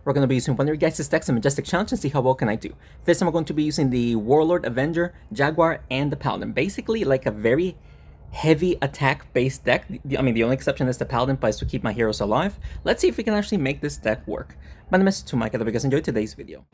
we're going to be using one of your guys' decks in Majestic Challenge and see how well can I do. This time we're going to be using the Warlord, Avenger, Jaguar, and the Paladin. Basically like a very heavy attack-based deck. I mean, the only exception is the Paladin, but is to keep my heroes alive. Let's see if we can actually make this deck work. My name is Mike, I hope you guys enjoyed today's video.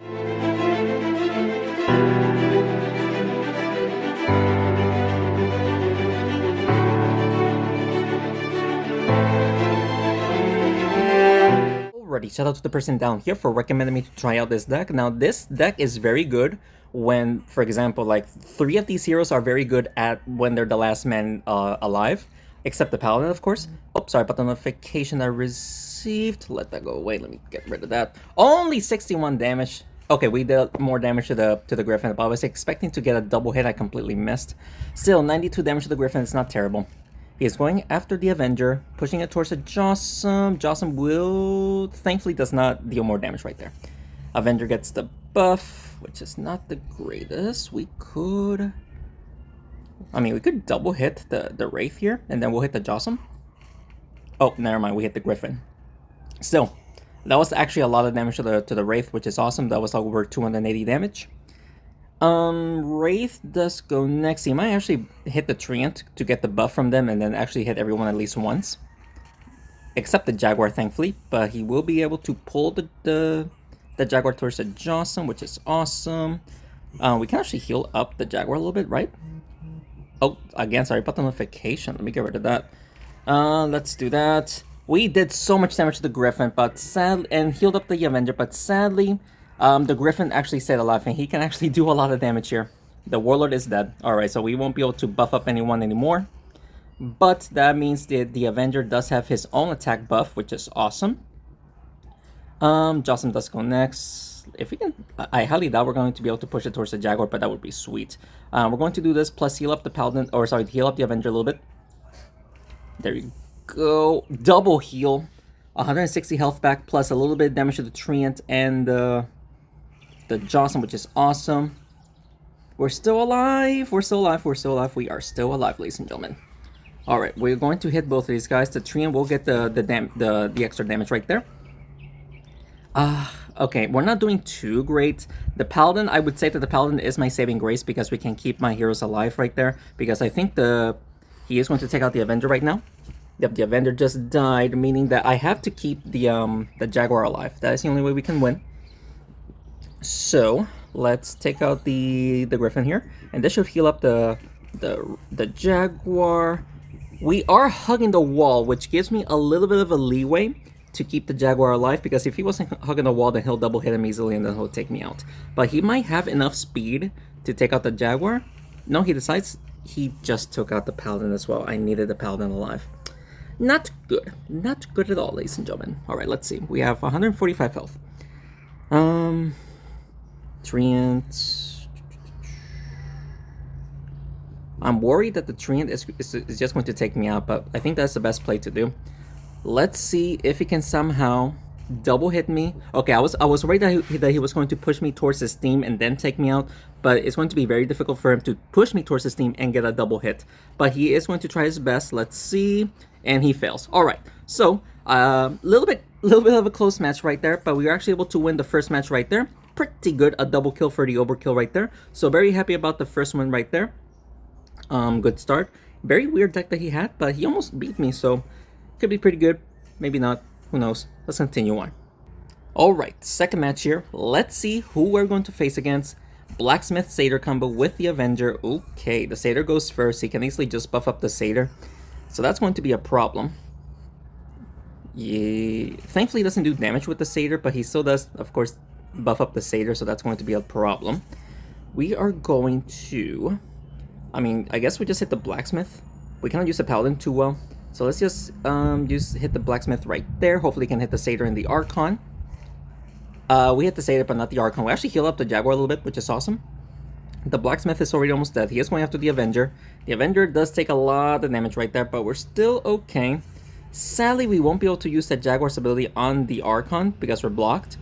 Alrighty, shout out to the person down here for recommending me to try out this deck. Now, this deck is very good when, for example, like 3 of these heroes are very good at when they're the last man alive, except the Paladin, of course. Oh, sorry about the notification I received. Let that go away. Let me get rid of that. Only 61 damage. Okay, we did more damage to the Griffin, but I was expecting to get a double hit. I completely missed. Still, 92 damage to the Griffin. It's not terrible. He is going after the Avenger, pushing it towards the Jossum. Jossum will... thankfully does not deal more damage right there. Avenger gets the buff, which is not the greatest. We could... I mean, we could double hit the Wraith here, and then we'll hit the Jossum. Oh, never mind, we hit the Griffin. Still, that was actually a lot of damage to the Wraith, which is awesome. That was over 280 damage. Wraith does go next. He might actually hit the Treant to get the buff from them and then actually hit everyone at least once. Except the Jaguar, thankfully. But he will be able to pull the Jaguar towards the Jossum, which is awesome. We can actually heal up the Jaguar a little bit, right? Oh, again, sorry about the notification. Let me get rid of that. Let's do that. We did so much damage to the Griffin, but sadly, and healed up the Avenger, but sadly... the Griffin actually stayed alive, and he can actually do a lot of damage here. The Warlord is dead. Alright, so we won't be able to buff up anyone anymore. But that means that the Avenger does have his own attack buff, which is awesome. Jossum does go next. If we can... I highly doubt we're going to be able to push it towards the Jaguar, but that would be sweet. We're going to do this, plus heal up the Paladin... or sorry, heal up the Avenger a little bit. There you go. Double heal. 160 health back, plus a little bit of damage to the Treant and the Jossum, which is awesome. We're still alive. We're still alive. We're still alive. We are still alive, ladies and gentlemen. All right, we're going to hit both of these guys. The Treant will get the extra damage right there. Okay, we're not doing too great. The Paladin, I would say that the Paladin is my saving grace because we can keep my heroes alive right there. Because I think he is going to take out the Avenger right now. Yep, the Avenger just died, meaning that I have to keep the Jaguar alive. That is the only way we can win. So let's take out the Griffin here, and this should heal up the Jaguar. We are hugging the wall, which gives me a little bit of a leeway to keep the Jaguar alive, because if he wasn't hugging the wall, then he'll double hit him easily and then he'll take me out. But he might have enough speed to take out the Jaguar. No, he decides he just took out the Paladin as well. I needed the Paladin alive. Not good. Not good at all, ladies and gentlemen. Alright, let's see. We have 145 health. Treant. I'm worried that the Treant is just going to take me out, but I think that's the best play to do. Let's see if he can somehow double hit me. Okay, I was worried that he was going to push me towards his team and then take me out, but it's going to be very difficult for him to push me towards his team and get a double hit. But he is going to try his best. Let's see. And he fails. Alright, so little bit of a close match right there, but we were actually able to win the first match right there. Pretty good, a double kill for the overkill right there. So very happy about the first one right there. Good start. Very weird deck that he had, but he almost beat me, so could be pretty good. Maybe not. Who knows? Let's continue on. Alright, second match here. Let's see who we're going to face against. Blacksmith Satyr combo with the Avenger. Okay, the Satyr goes first. He can easily just buff up the Satyr. So that's going to be a problem. Yeah, thankfully he doesn't do damage with the Satyr, but he still does, of course, buff up the Satyr, so that's going to be a problem. We are going to... I mean, I guess we just hit the Blacksmith. We cannot use the Paladin too well. So let's just hit the Blacksmith right there. Hopefully we can hit the Satyr and the Archon. We hit the Satyr, but not the Archon. We actually heal up the Jaguar a little bit, which is awesome. The Blacksmith is already almost dead. He is going after the Avenger. The Avenger does take a lot of damage right there, but we're still okay. Sadly, we won't be able to use that Jaguar's ability on the Archon because we're blocked.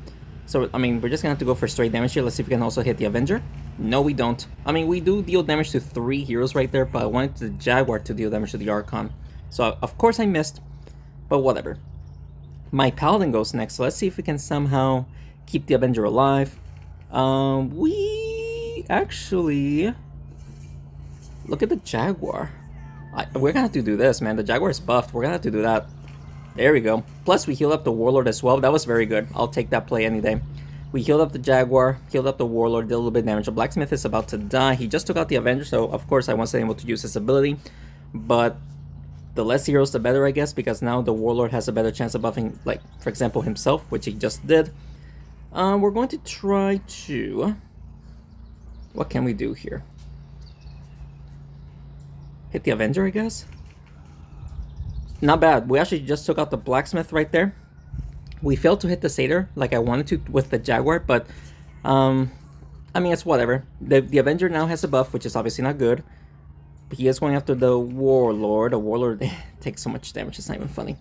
So, I mean, we're just going to have to go for straight damage here. Let's see if we can also hit the Avenger. No, we don't. I mean, we do deal damage to 3 heroes right there, but I wanted the Jaguar to deal damage to the Archon. So, of course, I missed, but whatever. My Paladin goes next, so let's see if we can somehow keep the Avenger alive. We actually... Look at the Jaguar. We're gonna have to do this, man. The Jaguar is buffed. We're gonna have to do that. There we go. Plus, we healed up the Warlord as well. That was very good. I'll take that play any day. We healed up the Jaguar, healed up the Warlord, did a little bit of damage. The Blacksmith is about to die. He just took out the Avenger, so of course I wasn't able to use his ability. But the less heroes, the better, I guess, because now the Warlord has a better chance of buffing, like, for example, himself, which he just did. We're going to try to... What can we do here? Hit the Avenger, I guess? Not bad. We actually just took out the Blacksmith right there. We failed to hit the Satyr like I wanted to with the Jaguar, but I mean, it's whatever. The Avenger now has a buff, which is obviously not good. He is going after the Warlord. The Warlord takes so much damage, it's not even funny.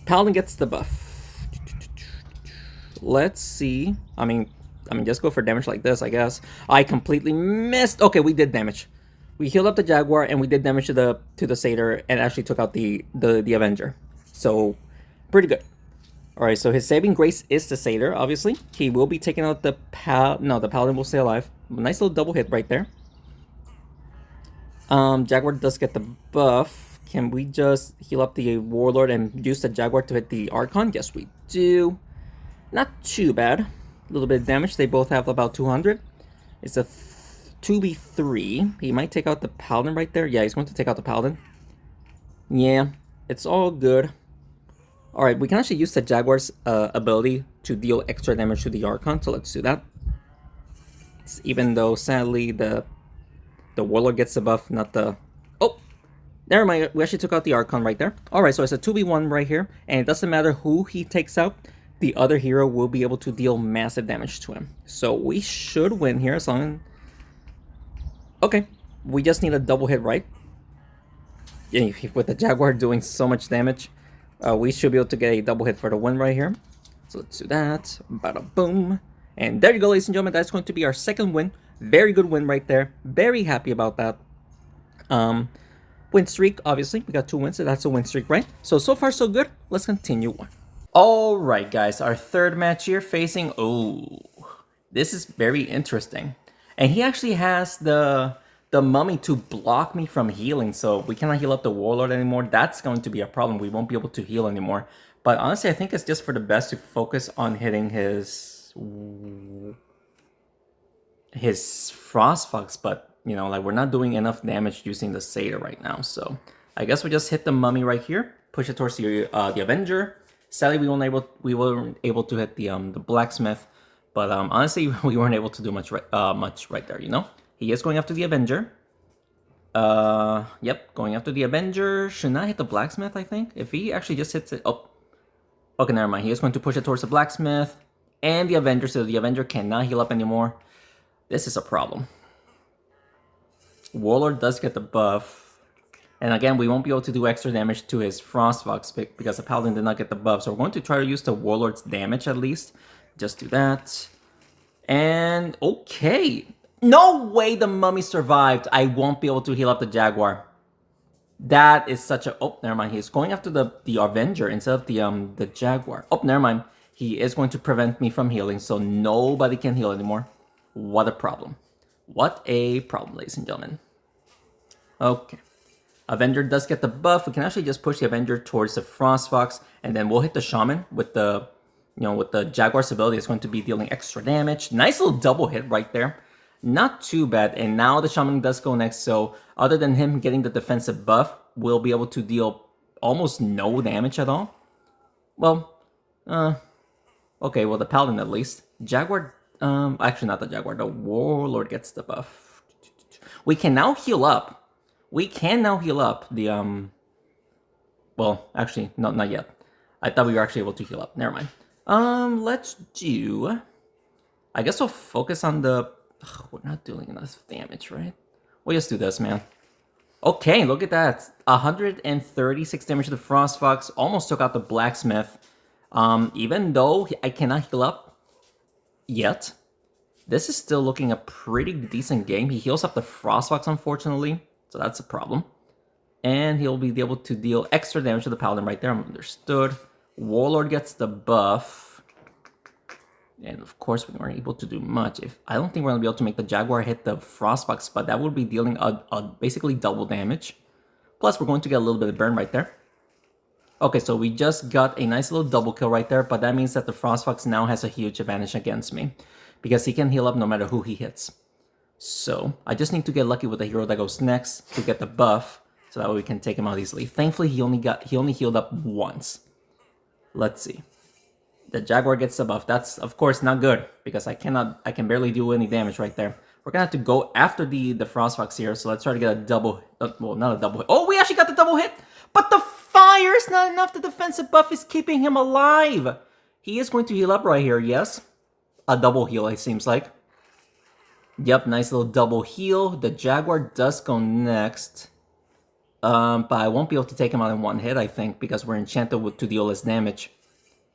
Paladin gets the buff. Let's see. I mean, just go for damage like this, I guess. I completely missed. Okay, we did damage. We healed up the Jaguar and we did damage to the Satyr and actually took out the Avenger. So, pretty good. Alright, so his saving grace is the Satyr, obviously. He will be taking out the No, the Paladin will stay alive. Nice little double hit right there. Jaguar does get the buff. Can we just heal up the Warlord and use the Jaguar to hit the Archon? Yes, we do. Not too bad. A little bit of damage. They both have about 200. It's a 2v3. He might take out the Paladin right there. Yeah, he's going to take out the Paladin. Yeah, it's all good. Alright, we can actually use the Jaguar's ability to deal extra damage to the Archon, so let's do that. Even though, sadly, the Warlord gets the buff, not the... Oh! Never mind, we actually took out the Archon right there. Alright, so it's a 2v1 right here, and it doesn't matter who he takes out, the other hero will be able to deal massive damage to him. So we should win here as long as... Okay, we just need a double hit, right? Yeah, with the Jaguar doing so much damage, we should be able to get a double hit for the win right here. So let's do that. Bada boom. And there you go, ladies and gentlemen. That's going to be our second win. Very good win right there. Very happy about that. Win streak, obviously. We got 2 wins, so that's a win streak, right? So far, so good. Let's continue on. Alright, guys. Our third match here facing... Oh, this is very interesting. And he actually has the Mummy to block me from healing, so we cannot heal up the Warlord anymore. That's going to be a problem. We won't be able to heal anymore. But honestly, I think it's just for the best to focus on hitting his Frostfox, but, you know, like, we're not doing enough damage using the Satyr right now, so I guess we just hit the Mummy right here, push it towards the Avenger. Sadly, we weren't able to hit the Blacksmith, but honestly, we weren't able to do much right there, you know? He is going after the Avenger. Yep, going after the Avenger. Should not hit the Blacksmith, I think. If he actually just hits it... Oh. Okay, never mind. He is going to push it towards the Blacksmith and the Avenger, so the Avenger cannot heal up anymore. This is a problem. Warlord does get the buff. And again, we won't be able to do extra damage to his Frostfox because the Paladin did not get the buff. So we're going to try to use the Warlord's damage at least. Just do that. And okay. No way the Mummy survived. I won't be able to heal up the Jaguar. That is such a... Oh, never mind. He's going after the Avenger instead of the Jaguar. Oh, never mind. He is going to prevent me from healing, so nobody can heal anymore. What a problem. What a problem, ladies and gentlemen. Okay. Avenger does get the buff. We can actually just push the Avenger towards the Frostfox, and then we'll hit the Shaman with the... You know, with the Jaguar's ability, it's going to be dealing extra damage. Nice little double hit right there. Not too bad. And now the Shaman does go next, so other than him getting the defensive buff, we'll be able to deal almost no damage at all. Well, okay, well, the Paladin at least. Jaguar, actually not the Jaguar, the Warlord gets the buff. We can now heal up. We can now heal up the, well, actually, not yet. I thought we were actually able to heal up. Never mind. Let's do... I guess we'll focus on the... Ugh, we're not doing enough damage, right? We'll just do this, man. Okay, look at that. 136 damage to the Frostfox. Almost took out the Blacksmith. Even though I cannot heal up yet, this is still looking a pretty decent game. He heals up the Frostfox, unfortunately, so that's a problem. And he'll be able to deal extra damage to the Paladin right there. Understood. Warlord gets the buff. And of course, we weren't able to do much. I don't think we're going to be able to make the Jaguar hit the Frostbox, but that would be dealing a basically double damage. Plus, we're going to get a little bit of burn right there. Okay, so we just got a nice little double kill right there, but that means that the Frostbox now has a huge advantage against me because he can heal up no matter who he hits. So I just need to get lucky with the hero that goes next to get the buff, so that way we can take him out easily. Thankfully, he only healed up once. Let's see. The Jaguar gets the buff. That's of course not good because I can barely do any damage right there. We're gonna have to go after the Frostbox here, so let's try to get a double. Well, not a double hit. Oh, we actually got the double hit, but the fire is not enough. The defensive buff is keeping him alive. He is going to heal up right here. Yes, a double heal. It seems like. Yep, nice little double heal. The Jaguar does go next. But I won't be able to take him out in one hit, I think, because we're enchanted to deal less damage.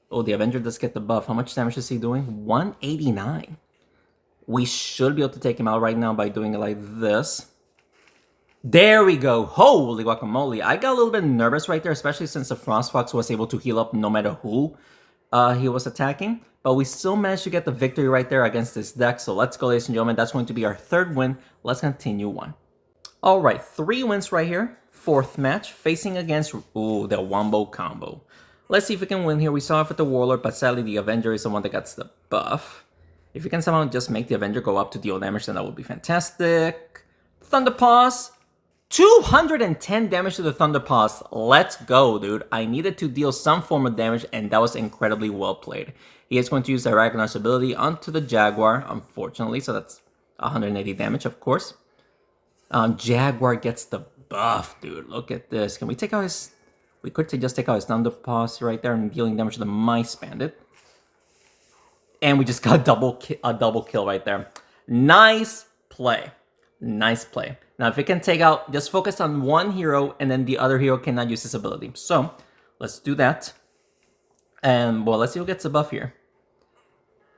Oh, the Avenger does get the buff. How much damage is he doing? 189. We should be able to take him out right now by doing it like this. There we go. Holy guacamole. I got a little bit nervous right there, especially since the Frostfox was able to heal up no matter who he was attacking. But we still managed to get the victory right there against this deck. So let's go, ladies and gentlemen. That's going to be our third win. Let's continue on. All right, 3 wins right here. 4th match, facing against, the Wombo combo. Let's see if we can win here. We saw it with the Warlord, but sadly the Avenger is the one that gets the buff. If we can somehow just make the Avenger go up to deal damage, then that would be fantastic. Thunder Paws. 210 damage to the Thunder Paws. Let's go, dude. I needed to deal some form of damage, and that was incredibly well played. He is going to use the Ragnar's ability onto the Jaguar, unfortunately, so that's 180 damage, of course. Jaguar gets the buff, dude. Look at this. Can we take out his... We could just take out his Thunder Paws right there and dealing damage to the Mice Bandit. And we just got a double kill right there. Nice play. Nice play. Now, if we can take out... Just focus on one hero, and then the other hero cannot use his ability. So, let's do that. And, well, let's see who gets the buff here.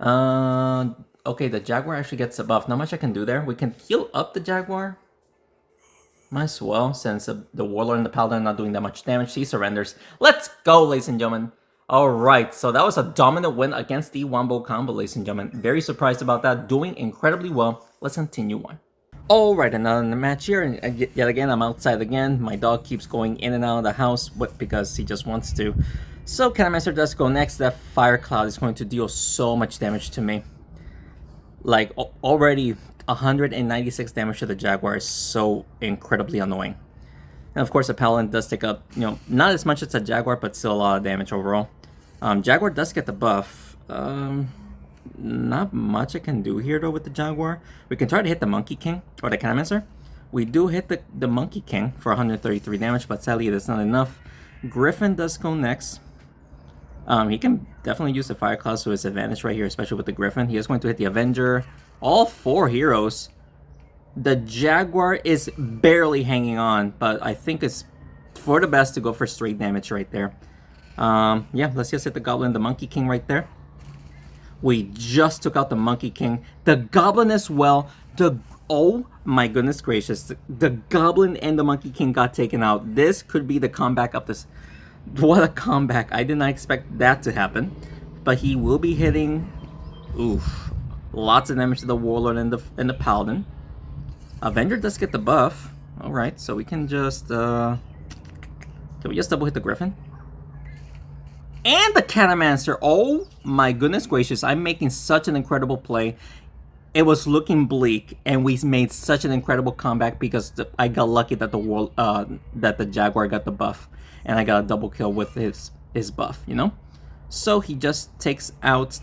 Okay, the Jaguar actually gets a buff. Not much I can do there. We can heal up the Jaguar. Might as well, since the Warlord and the Paladin are not doing that much damage. He surrenders. Let's go, ladies and gentlemen. Alright, so that was a dominant win against the Wombo combo, ladies and gentlemen. Very surprised about that. Doing incredibly well. Let's continue on. Alright, another match here. And yet again, I'm outside again. My dog keeps going in and out of the house because he just wants to. So, Canamaster does go next. That Fire Cloud is going to deal so much damage to me. Like, already 196 damage to the Jaguar is so incredibly annoying. And of course, the Paladin does take up, not as much as a Jaguar, but still a lot of damage overall. Jaguar does get the buff. Not much I can do here, though, with the Jaguar. We can try to hit the Monkey King, or the Canamaster. We do hit the Monkey King for 133 damage, but sadly, that's not enough. Griffin does go next. He can definitely use the Fire Cloud to his advantage right here, especially with the Griffin. He is going to hit the Avenger. All 4 heroes. The Jaguar is barely hanging on, but I think it's for the best to go for straight damage right there. Yeah, let's just hit the Goblin, the Monkey King right there. We just took out the Monkey King. The Goblin as well. Oh my goodness gracious. The Goblin and the Monkey King got taken out. This could be the comeback of this. What a comeback. I did not expect that to happen. But he will be hitting... Oof. Lots of damage to the Warlord and the Paladin. Avenger does get the buff. Alright, so we can just... Can we just double hit the Griffin? And the Canamaster! Oh my goodness gracious, I'm making such an incredible play. It was looking bleak, and we made such an incredible comeback because I got lucky that the Jaguar got the buff. And I got a double kill with his buff, So he just takes out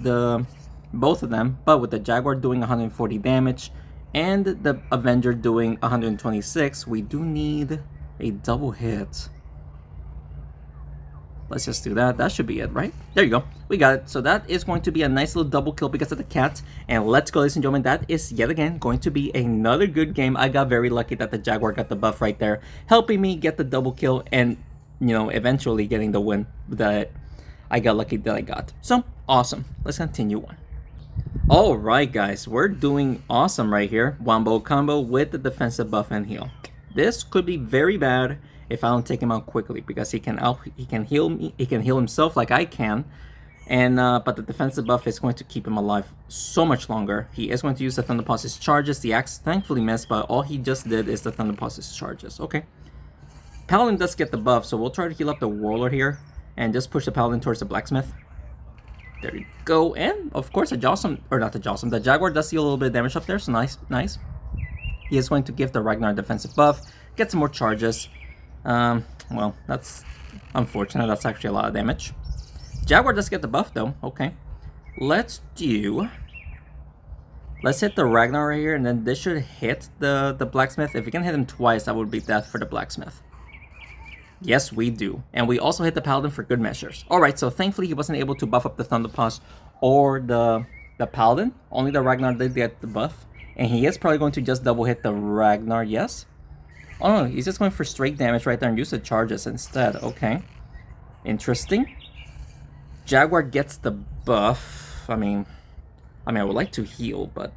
both of them, but with the Jaguar doing 140 damage and the Avenger doing 126, we do need a double hit. Let's just do that. That should be it, right? There you go. We got it. So that is going to be a nice little double kill because of the cat. And let's go, ladies and gentlemen. That is yet again going to be another good game. I got very lucky that the Jaguar got the buff right there, helping me get the double kill and, eventually getting the win that I got lucky that I got. So, awesome. Let's continue on. Alright guys, we're doing awesome right here. Wombo combo with the defensive buff and heal. This could be very bad, if I don't take him out quickly, because he can heal me, he can heal himself like I can, and but the defensive buff is going to keep him alive so much longer. He is going to use the Thunder Pulse's charges. The axe thankfully missed, but all he just did is the Thunder Pulse's charges. Okay. Paladin does get the buff, so we'll try to heal up the Warlord here and just push the Paladin towards the Blacksmith. There we go, and of course the Jawsome, or not the Jawsome, the Jaguar does deal a little bit of damage up there, so nice. He is going to give the Ragnar a defensive buff, get some more charges. Well, that's unfortunate, that's actually a lot of damage. Jaguar does get the buff though, okay. Let's hit the Ragnar right here, and then this should hit the Blacksmith. If we can hit him twice, that would be death for the Blacksmith. Yes, we do. And we also hit the Paladin for good measures. Alright, so thankfully he wasn't able to buff up the Thunder Pulse or the Paladin. Only the Ragnar did get the buff. And he is probably going to just double hit the Ragnar, yes? Oh no, he's just going for straight damage right there and use the charges instead. Okay. Interesting. Jaguar gets the buff. I mean, I would like to heal, but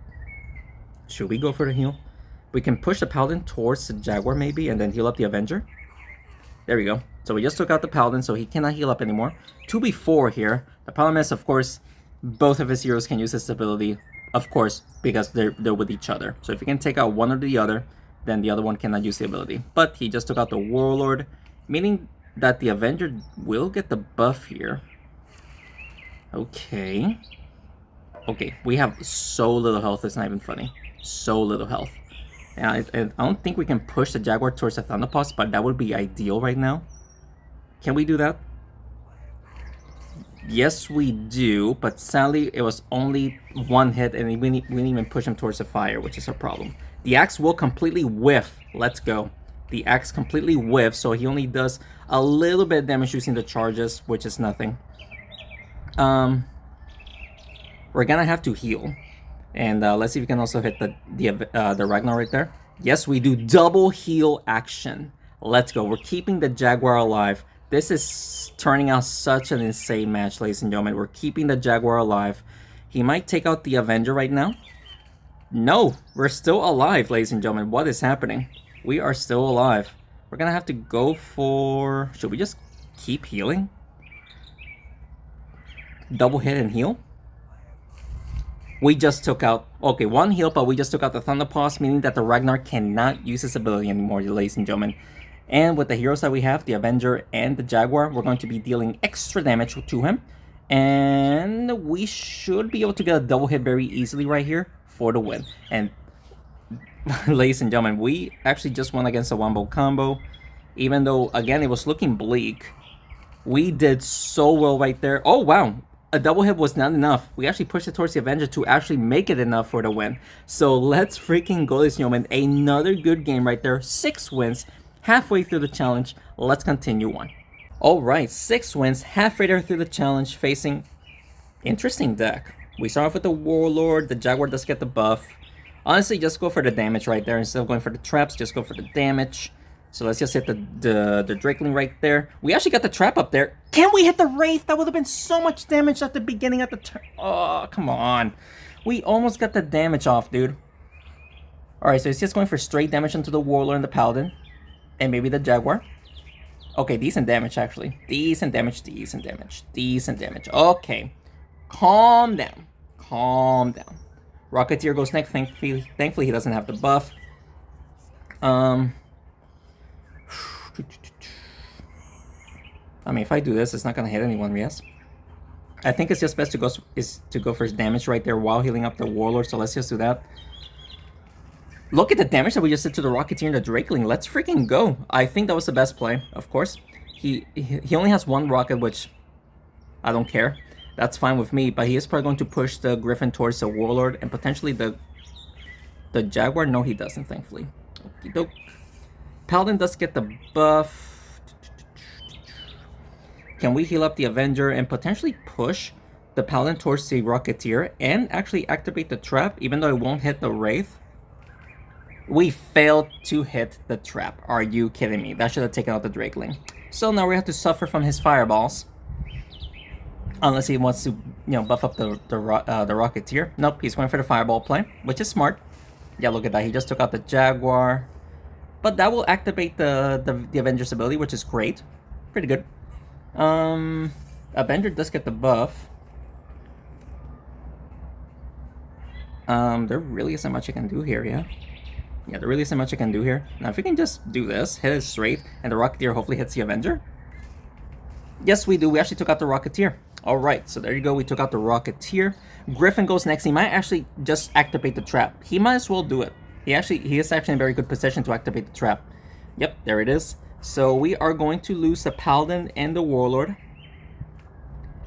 should we go for the heal? We can push the Paladin towards the Jaguar maybe and then heal up the Avenger. There we go. So we just took out the Paladin, so he cannot heal up anymore. 2v4 here. The problem is, of course, both of his heroes can use this ability, of course, because they're with each other. So if you can take out one or the other, then the other one cannot use the ability. But he just took out the Warlord, meaning that the Avenger will get the buff here. Okay. Okay, we have so little health, it's not even funny. So little health. And I don't think we can push the Jaguar towards the Thunder Pulse, but that would be ideal right now. Can we do that? Yes, we do, but sadly, it was only one hit, and we didn't even push him towards the fire, which is a problem. The axe will completely whiff. Let's go. The axe completely whiffs, so he only does a little bit of damage using the charges, which is nothing. We're gonna have to heal. And let's see if we can also hit the Ragnar right there. Yes, we do. Double heal action. Let's go. We're keeping the Jaguar alive. This is turning out such an insane match, ladies and gentlemen. We're keeping the Jaguar alive. He might take out the Avenger right now. No, we're still alive, ladies and gentlemen. What is happening? We are still alive. We're going to have to go for... Should we just keep healing? Double hit and heal? We just took out, okay, one heal, but we just took out the Thunder Pulse, meaning that the Ragnar cannot use his ability anymore, ladies and gentlemen. And with the heroes that we have, the Avenger and the Jaguar, we're going to be dealing extra damage to him. And we should be able to get a double hit very easily right here for the win. And ladies and gentlemen, we actually just won against a wombo combo. Even though, again, it was looking bleak. We did so well right there. Oh, wow. A double hit was not enough. We actually pushed it towards the Avenger to actually make it enough for the win. So let's freaking go, ladies and gentlemen. Another good game right there. 6 wins, halfway through the challenge. Let's continue on. Alright, 6 wins, halfway there through the challenge, facing interesting deck. We start off with the Warlord. The Jaguar does get the buff. Honestly, just go for the damage right there. Instead of going for the traps, just go for the damage. So let's just hit the Drakeling right there. We actually got the trap up there. Can we hit the Wraith? That would have been so much damage at the beginning of the turn. Oh, come on. We almost got the damage off, dude. Alright, so it's just going for straight damage into the Warlord and the Paladin. And maybe the Jaguar. Okay, decent damage, actually. Decent damage, decent damage, decent damage. Okay. Calm down. Calm down. Rocketeer goes next. Thankfully, he doesn't have the buff. I mean, if I do this, it's not gonna hit anyone, yes? I think it's just best to go for his damage right there while healing up the Warlord, so let's just do that. Look at the damage that we just did to the Rocketeer and the Drakeling. Let's freaking go. I think that was the best play, of course. He only has one rocket, which I don't care. That's fine with me, but he is probably going to push the Griffin towards the Warlord and potentially the Jaguar. No, he doesn't, thankfully. Okey-doke. Paladin does get the buff. Can we heal up the Avenger and potentially push the Paladin towards the Rocketeer and actually activate the trap, even though it won't hit the Wraith? We failed to hit the trap. Are you kidding me? That should have taken out the Drakeling. So now we have to suffer from his fireballs. Unless he wants to, you know, buff up the Rocketeer. Nope, he's going for the fireball play, which is smart. Yeah, look at that. He just took out the Jaguar. But that will activate the Avenger's ability, which is great. Pretty good. Avenger does get the buff. There really isn't much I can do here, yeah? Yeah, there really isn't much I can do here. Now, if we can just do this, hit it straight, and the Rocketeer hopefully hits the Avenger. Yes, we do. We actually took out the Rocketeer. Alright, so there you go. We took out the Rocketeer. Griffin goes next. He might actually just activate the trap. He might as well do it. He is actually in a very good position to activate the trap. Yep, there it is. So we are going to lose the Paladin and the Warlord.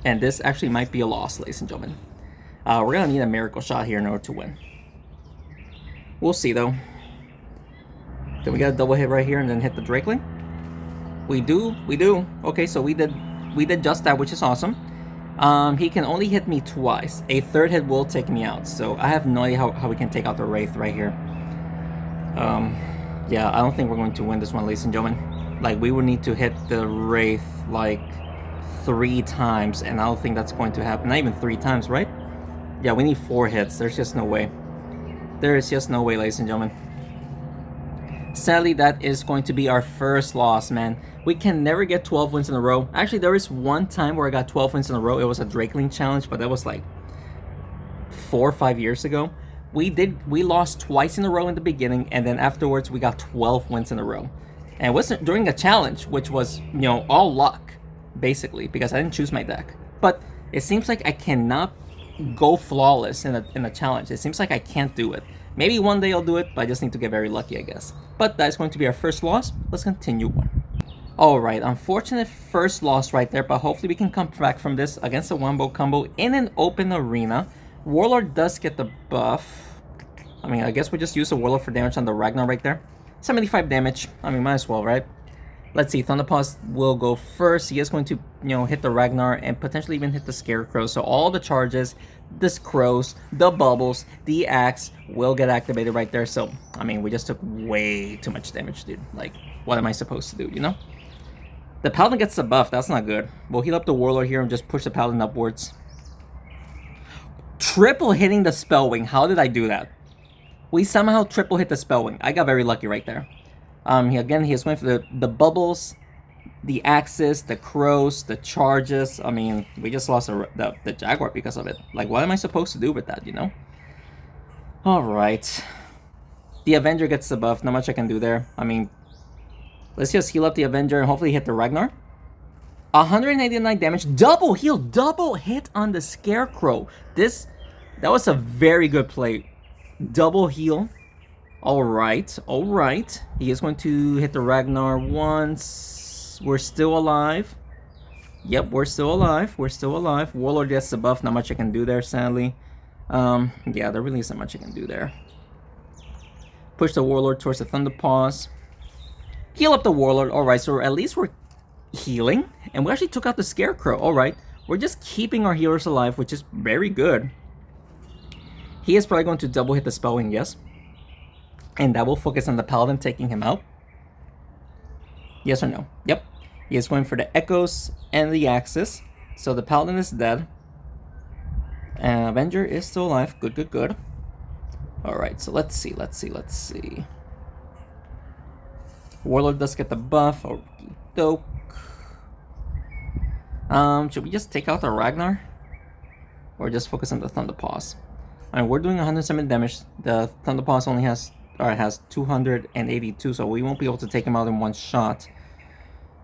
And this actually might be a loss, ladies and gentlemen. We're going to need a miracle shot here in order to win. We'll see, though. Then we got a double hit right here and then hit the Drakeling. We do. Okay, so we did just that, which is awesome. He can only hit me twice. A third hit will take me out. So I have no idea how we can take out the Wraith right here. Yeah, I don't think we're going to win this one, ladies and gentlemen. Like, we would need to hit the Wraith, like, 3 times. And I don't think that's going to happen. Not even 3 times, right? Yeah, we need 4 hits. There's just no way. There is just no way, ladies and gentlemen. Sadly, that is going to be our first loss, man. We can never get 12 wins in a row. Actually, there is one time where I got 12 wins in a row. It was a Drakeling challenge, but that was like 4 or 5 years ago. We lost twice in a row in the beginning, and then afterwards we got 12 wins in a row. And it wasn't during a challenge, which was, you know, all luck, basically, because I didn't choose my deck. But it seems like I cannot go flawless in a challenge. It seems like I can't do it. Maybe one day I'll do it, but I just need to get very lucky, I guess. But that's going to be our first loss. Let's continue on. Alright, unfortunate first loss right there, but hopefully we can come back from this against a wombo combo in an open arena. Warlord does get the buff. I mean, I guess we just use a Warlord for damage on the Ragnar right there. 75 damage. I mean, might as well, right? Let's see, Thunderpaws will go first. He is going to, you know, hit the Ragnar and potentially even hit the Scarecrow. So all the charges, the crows, the bubbles, the axe will get activated right there. So, I mean, we just took way too much damage, dude. Like, what am I supposed to do, you know? The Paladin gets the buff. That's not good. We'll heal up the Warlord here and just push the Paladin upwards. Triple hitting the Spellwing. How did I do that? We somehow triple hit the Spellwing. I got very lucky right there. He is going for the bubbles, the axes, the crows, the charges. I mean, we just lost the Jaguar because of it. Like, what am I supposed to do with that, you know? Alright. The Avenger gets the buff. Not much I can do there. I mean, let's just heal up the Avenger and hopefully hit the Ragnar. 189 damage. Double heal. Double hit on the Scarecrow. That was a very good play. Double heal. Alright, alright. He is going to hit the Ragnar once. We're still alive. Yep, we're still alive. We're still alive. Warlord gets the buff. Not much I can do there, sadly. Yeah, there really isn't much I can do there. Push the Warlord towards the Thunderpaws. Heal up the Warlord. Alright, so at least we're healing. And we actually took out the Scarecrow. Alright, we're just keeping our healers alive, which is very good. He is probably going to double hit the Spellwing, yes. And that will focus on the Paladin taking him out. Yes or no? Yep. He is going for the Echoes and the Axis. So the Paladin is dead. And Avenger is still alive. Good, good, good. Alright, so let's see. Warlord does get the buff. Okey-doke. Should we just take out the Ragnar? Or just focus on the Thunderpaws? I mean, we're doing 107 damage. The Thunderpaws only has 282, so we won't be able to take him out in one shot.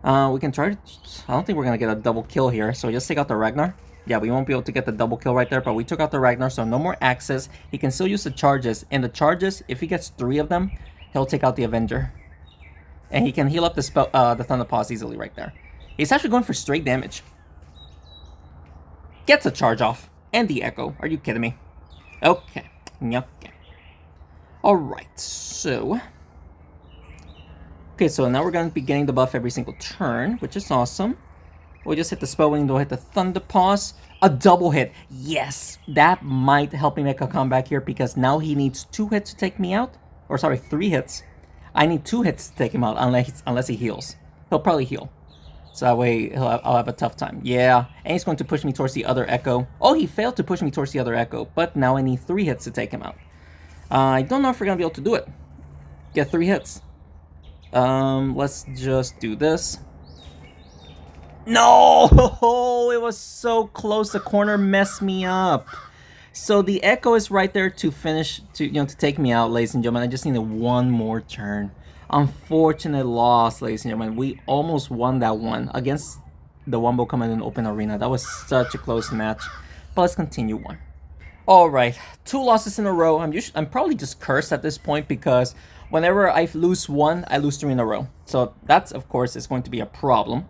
We can try to... I don't think we're going to get a double kill here, so just take out the Ragnar. Yeah, we won't be able to get the double kill right there, but we took out the Ragnar, so no more axes. He can still use the charges, and the charges, if he gets 3 of them, he'll take out the Avenger. And he can heal up the Thunderpaws easily right there. He's actually going for straight damage. Gets a charge off. And the Echo. Are you kidding me? Okay. Okay. Alright, so... Okay, so now we're going to be getting the buff every single turn, which is awesome. We'll just hit the Spellwing, we'll hit the Thunderpaws. A double hit. Yes! That might help me make a comeback here, because now he needs 2 hits to take me out. Or sorry, 3 hits. I need 2 hits to take him out, unless he heals. He'll probably heal. So that way, I'll have a tough time. Yeah, and he's going to push me towards the other Echo. Oh, he failed to push me towards the other Echo, but now I need 3 hits to take him out. I don't know if we're going to be able to do it. Get 3 hits. Let's just do this. No! It was so close. The corner messed me up. So the echo is right there to finish, to take me out, ladies and gentlemen. I just needed one more turn. Unfortunate loss, ladies and gentlemen. We almost won that one against the Wombo Command in Open Arena. That was such a close match. But let's continue on. Alright, 2 losses in a row. I'm probably just cursed at this point because whenever I lose one, I lose 3 in a row. So that's, of course, is going to be a problem.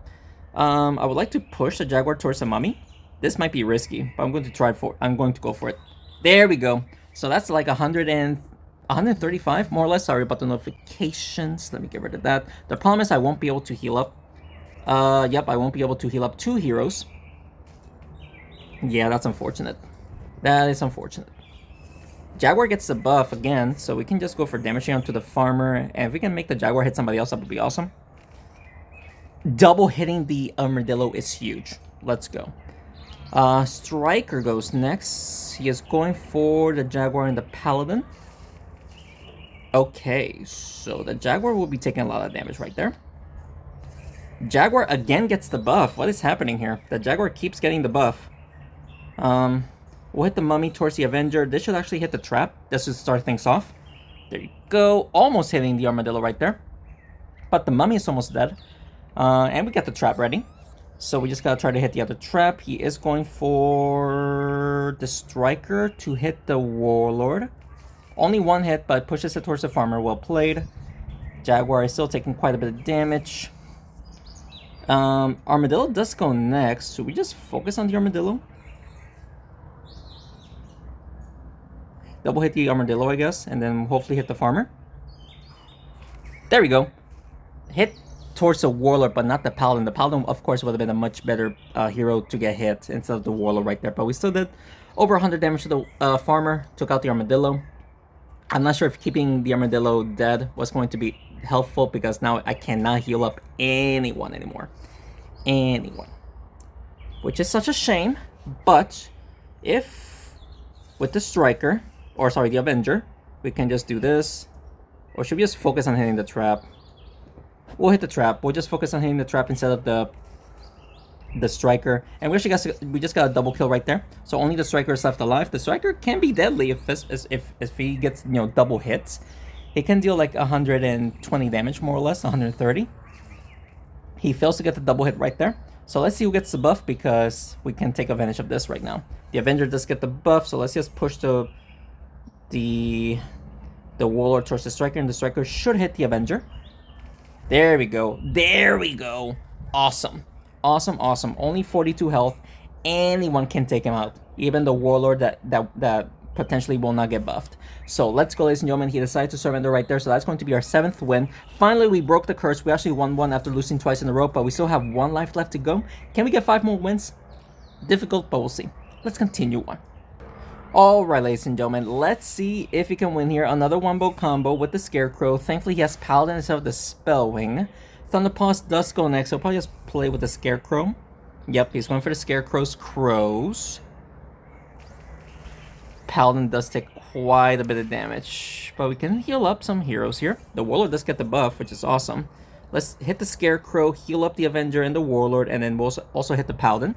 I would like to push the Jaguar towards the Mummy. This might be risky, but I'm going to go for it. There we go. So that's like 135, more or less. Sorry about the notifications. Let me get rid of that. The problem is I won't be able to heal up. Yep, I won't be able to heal up 2 heroes. Yeah, that's unfortunate. That is unfortunate. Jaguar gets the buff again, so we can just go for damage here onto the farmer. And if we can make the Jaguar hit somebody else, that would be awesome. Double hitting the Armadillo is huge. Let's go. Striker goes next. He is going for the Jaguar and the Paladin. Okay, so the Jaguar will be taking a lot of damage right there. Jaguar again gets the buff. What is happening here? The Jaguar keeps getting the buff. We'll hit the Mummy towards the Avenger. This should actually hit the trap. This should start things off. There you go. Almost hitting the Armadillo right there. But the Mummy is almost dead. And we got the trap ready. So we just gotta try to hit the other trap. He is going for the Striker to hit the Warlord. Only one hit, but pushes it towards the farmer. Well played. Jaguar is still taking quite a bit of damage. Armadillo does go next. Should we just focus on the Armadillo? Double hit the Armadillo, I guess, and then hopefully hit the farmer. There we go. Hit towards the Warlord, but not the Paladin. The Paladin, of course, would have been a much better hero to get hit instead of the Warlord right there. But we still did over 100 damage to the farmer. Took out the Armadillo. I'm not sure if keeping the Armadillo dead was going to be helpful because now I cannot heal up anyone anymore. Anyone. Which is such a shame. But if with the Striker, or sorry, the Avenger, we can just do this. Or should we just focus on hitting the trap? We'll hit the trap. We'll just focus on hitting the trap instead of the Striker. And we just got a double kill right there. So only the Striker is left alive. The Striker can be deadly if he gets, double hits. He can deal like 120 damage, more or less, 130. He fails to get the double hit right there. So let's see who gets the buff because we can take advantage of this right now. The Avenger does get the buff, so let's just push the Warlord towards the Striker, and the Striker should hit the Avenger. There we go. There we go. Awesome. Awesome, awesome. Only 42 health. Anyone can take him out. Even the Warlord that potentially will not get buffed. So let's go, ladies and gentlemen. He decided to surrender right there. So that's going to be our 7th win. Finally, we broke the curse. We actually won one after losing twice in a row, but we still have 1 life left to go. Can we get 5 more wins? Difficult, but we'll see. Let's continue on. Alright, ladies and gentlemen, let's see if he can win here. Another Wombo combo with the Scarecrow. Thankfully, he has Paladin instead of the Spellwing. Thunderpaws does go next. He'll probably just play with the Scarecrow. Yep, he's going for the Scarecrow's crows. Paladin does take quite a bit of damage, but we can heal up some heroes here. The Warlord does get the buff, which is awesome. Let's hit the Scarecrow, heal up the Avenger and the Warlord, and then we'll also hit the Paladin.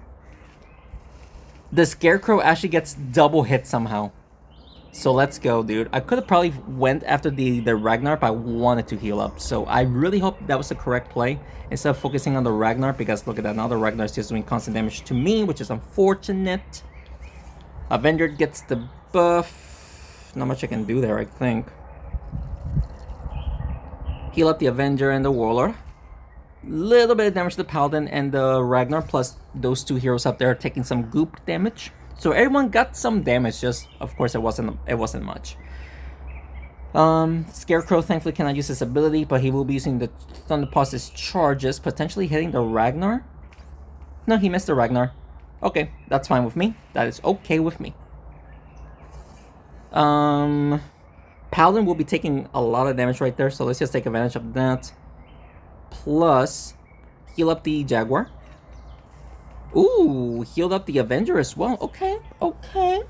The Scarecrow actually gets double hit somehow. So let's go, dude. I could have probably went after the Ragnar, but I wanted to heal up. So I really hope that was the correct play instead of focusing on the Ragnar, because look at that. Now the Ragnar is just doing constant damage to me, which is unfortunate. Avenger gets the buff. Not much I can do there, I think. Heal up the Avenger and the Warlord. Little bit of damage to the Paladin and the Ragnar, plus those 2 heroes up there taking some goop damage. So everyone got some damage, just of course it wasn't much. Scarecrow thankfully cannot use his ability, but he will be using the Thunderpaws' charges, potentially hitting the Ragnar. No, he missed the Ragnar. Okay, that's fine with me. That is okay with me. Paladin will be taking a lot of damage right there, so let's just take advantage of that. Plus, heal up the Jaguar. Ooh, healed up the Avenger as well. Okay, okay.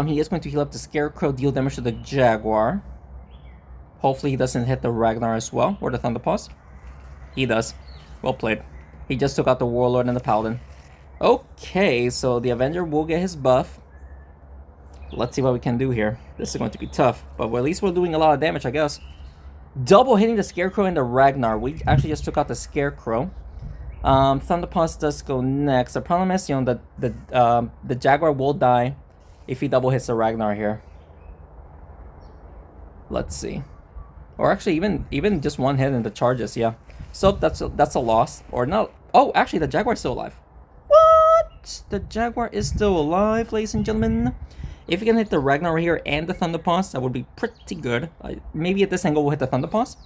He is going to heal up the Scarecrow, deal damage to the Jaguar. Hopefully he doesn't hit the Ragnar as well, or the Thunder Paws. He does. Well played. He just took out the Warlord and the Paladin. Okay, so the Avenger will get his buff. Let's see what we can do here. This is going to be tough, but at least we're doing a lot of damage, I guess. Double hitting the Scarecrow and the Ragnar. We actually just took out the Scarecrow. Thunderpaws does go next. The problem is, you know, the Jaguar will die if he double hits the Ragnar here. Let's see. Or actually, even just one hit in the charges, yeah. So that's a loss, or not. Oh, actually, the Jaguar is still alive. What? The Jaguar is still alive, ladies and gentlemen. If you can hit the Ragnar right here and the Thunderpaws, that would be pretty good. Maybe at this angle we'll hit the Thunderpaws.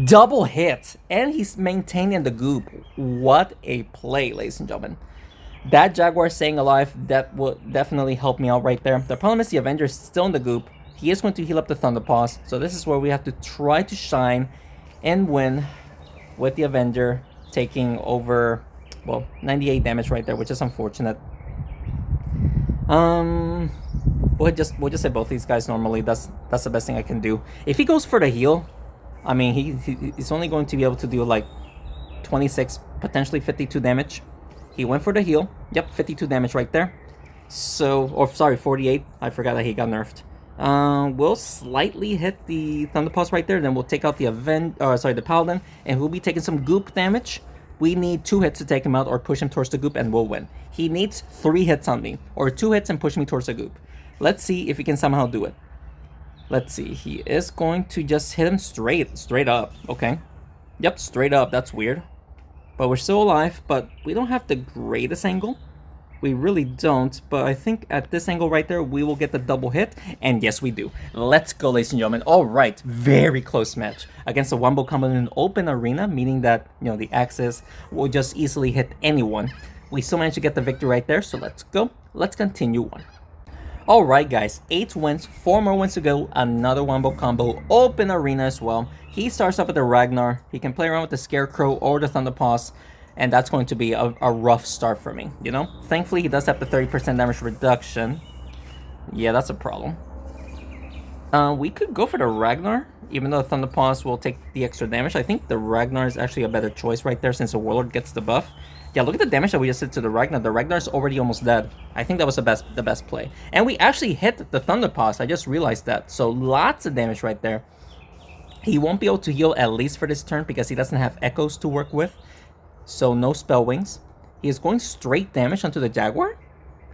Double hit, and he's maintaining the goop. What a play, ladies and gentlemen. That Jaguar staying alive, that will definitely help me out right there. The problem is the Avenger is still in the goop. He is going to heal up the Thunderpaws, so this is where we have to try to shine and win with the Avenger taking over, well, 98 damage right there, which is unfortunate. We'll just say both these guys normally. That's the best thing I can do. If he goes for the heal, I mean, he's only going to be able to do like 26, potentially 52 damage. He went for the heal. Yep, 52 damage right there. So, or sorry, 48. I forgot that he got nerfed. We'll slightly hit the Thunderpaws right there. Then we'll take out the the Paladin, and we'll be taking some goop damage. We need 2 hits to take him out or push him towards the goop, and we'll win. He needs 3 hits on me, or 2 hits and push me towards the goop. Let's see if he can somehow do it. Let's see. He is going to just hit him straight up. Okay. Yep, straight up. That's weird. But we're still alive, but we don't have the greatest angle. We really don't, but I think at this angle right there, we will get the double hit, and yes, we do. Let's go, ladies and gentlemen. All right, very close match against a wombo combo in an open arena, meaning that, you know, the axes will just easily hit anyone. We still managed to get the victory right there, so let's go. Let's continue on. All right, guys, 8 wins, 4 more wins to go. Another wombo combo, open arena as well. He starts off with the Ragnar. He can play around with the Scarecrow or the Thunderpaws. And that's going to be a rough start for me, you know? Thankfully, he does have the 30% damage reduction. Yeah, that's a problem. We could go for the Ragnar, even though the Thunderpaws will take the extra damage. I think the Ragnar is actually a better choice right there since the Warlord gets the buff. Yeah, look at the damage that we just did to the Ragnar. The Ragnar's already almost dead. I think that was the best play. And we actually hit the Thunderpaws. I just realized that. So lots of damage right there. He won't be able to heal at least for this turn because he doesn't have echoes to work with. So no spell wings. He is going straight damage onto the Jaguar.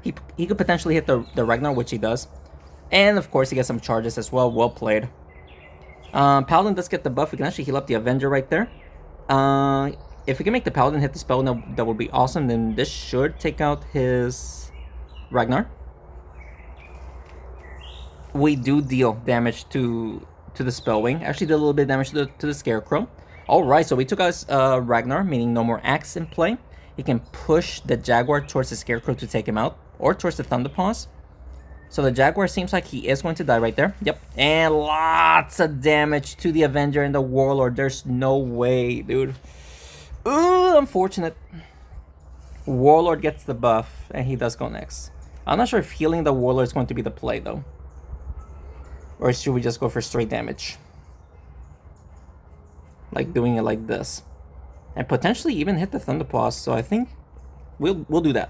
He could potentially hit the Ragnar, which he does. And of course he gets some charges as well. Well played. Paladin does get the buff. We can actually heal up the Avenger right there. If we can make the Paladin hit the spell, that would be awesome. Then this should take out his Ragnar. We do deal damage to the spell wing. Actually did a little bit of damage to the Scarecrow. Alright, so we took out Ragnar, meaning no more axe in play. He can push the Jaguar towards the Scarecrow to take him out, or towards the Thunderpaws. So the Jaguar seems like he is going to die right there. Yep. And lots of damage to the Avenger and the Warlord. There's no way, dude. Ooh, unfortunate. Warlord gets the buff, and he does go next. I'm not sure if healing the Warlord is going to be the play, though. Or should we just go for straight damage? Like doing it like this, and potentially even hit the Thunderpaws. So I think we'll do that.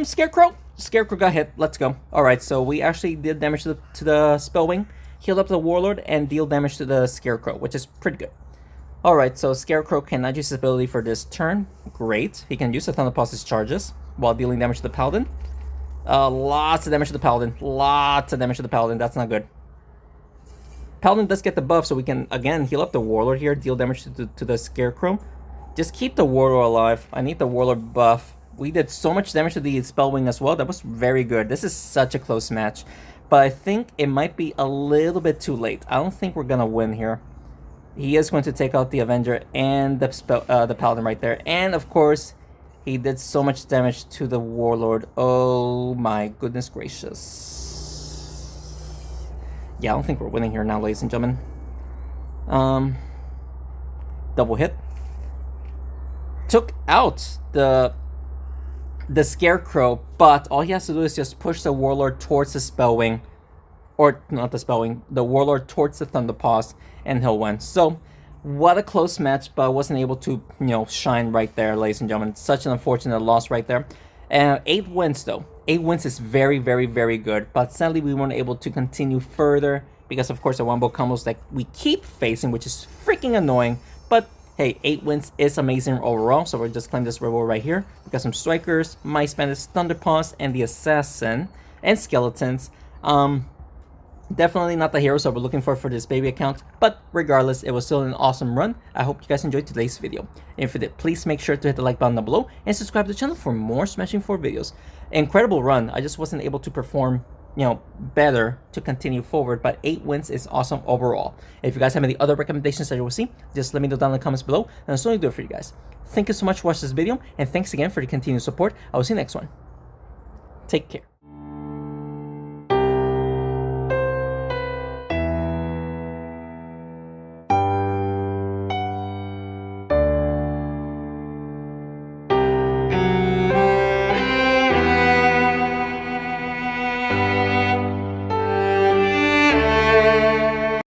Scarecrow got hit. Let's go. All right, so we actually did damage to the Spellwing, healed up the Warlord, and deal damage to the Scarecrow, which is pretty good. All right, so Scarecrow cannot use his ability for this turn. Great. He can use the Thunderpaws' charges while dealing damage to the Paladin. Lots of damage to the Paladin. Lots of damage to the Paladin. That's not good. Paladin does get the buff, so we can, again, heal up the Warlord here, deal damage to the Scarecrow. Just keep the Warlord alive. I need the Warlord buff. We did so much damage to the Spellwing as well. That was very good. This is such a close match. But I think it might be a little bit too late. I don't think we're going to win here. He is going to take out the Avenger and the Paladin right there. And, of course, he did so much damage to the Warlord. Oh, my goodness gracious. Yeah, I don't think we're winning here now, ladies and gentlemen. Double hit. Took out the Scarecrow, but all he has to do is just push the Warlord towards the Spellwing. or not dispelling the Warlord towards the Thunderpaws, and he'll win. So what a close match, but wasn't able to, shine right there, ladies and gentlemen. Such an unfortunate loss right there. 8 wins though. 8 wins is very, very, very good, but sadly we weren't able to continue further because of course the wombo combos that we keep facing, which is freaking annoying. But hey, 8 wins is amazing overall, so we'll just claim this reward right here. We got some Strikers, Mice Bandits, Thunderpaws, and the Assassin, and Skeletons. Definitely not the hero, so we're looking for this baby account, but regardless, it was still an awesome run. I hope you guys enjoyed today's video. If you did, please make sure to hit the like button down below and subscribe to the channel for more Smashing 4 videos. Incredible run. I just wasn't able to perform, better to continue forward, but 8 wins is awesome overall. If you guys have any other recommendations that you will see, just let me know down in the comments below, and I'll certainly do it for you guys. Thank you so much for watching this video, and thanks again for the continued support. I will see you next one. Take care.